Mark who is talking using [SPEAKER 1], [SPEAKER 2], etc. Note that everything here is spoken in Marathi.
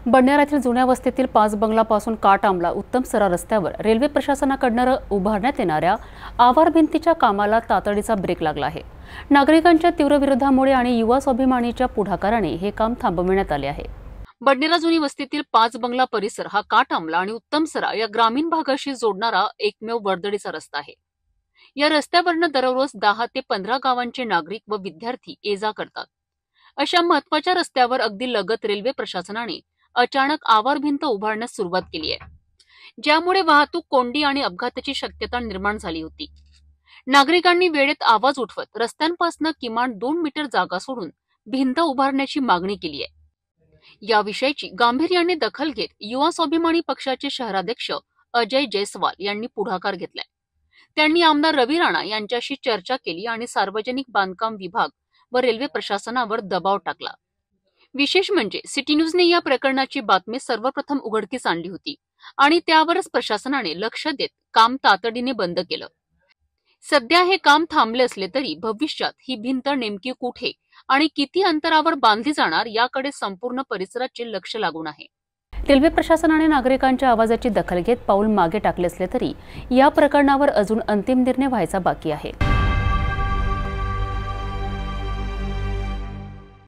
[SPEAKER 1] बडनेरातील जुन्या वस्तीतील 5 बंगलापासून काटआंबला उत्तमसरा रस्त्यावर रेल्वे प्रशासनाकडून उभारण्यात येणाऱ्या आवार भिंतीच्या कामाला तातडीचा ब्रेक लागला आहे। नागरिकांच्या तीव्र विरोधामुळे आणि युवा स्वाभिमानीच्या पुढाकाराने हे काम थांबवण्यात आले आहे। बडनेरा जुनी वस्तीतील 5 बंगला परिसर हा काटआंबला आणि उत्तमसरा या ग्रामीण भागाशी जोडणारा एकमेव वर्दळीचा रस्ता आहे। या रस्त्यावरनं दररोज 10 ते 15 गावांचे नागरिक व विद्यार्थी ये-जा करतात। अशा महत्त्वाच्या रस्त्यावर अगदी लगत रेल्वे प्रशासनाने अचानक आवार भिंत उभारण्यास सुरुवात केली आहे, ज्यामुळे वाहतूक कोंडी आणि अपघाताची शक्यता निर्माण झाली होती। नागरिकांनी वेळेत आवाज उठवत रस्त्यांपासून किमान 2 मीटर जागा सोडून भिंत उभारण्याची मागणी केली आहे। या विषयाची गांभीर्याने दखल घेत युवा स्वाभिमानी पक्षाचे शहराध्यक्ष अजय जयस्वाल यांनी पुढाकार घेतलाय। त्यांनी आमदार रवी राणा यांच्याशी चर्चा केली आणि सार्वजनिक बांधकाम विभाग व रेल्वे प्रशासनावर दबाव टाकला। विशेष म्हणजे सिटी न्यूजने या प्रकरणाची बातमी सर्वप्रथम उघडकीस आणली होती आणि त्यावरच प्रशासनाने लक्ष देत काम तातडीने बंद केलं। सध्या हे काम थांबले असले तरी भविष्यात ही भिंत नेमकी कुठे आणि किती अंतरावर बांधली जाणार याकडे संपूर्ण परिसराचे लक्ष लागून आहे। रेल्वे प्रशासनाने नागरिकांच्या आवाजाची दखल घेत पाऊल मागे टाकले असले तरी या प्रकरणावर अजून अंतिम निर्णय व्हायचा बाकी आहे।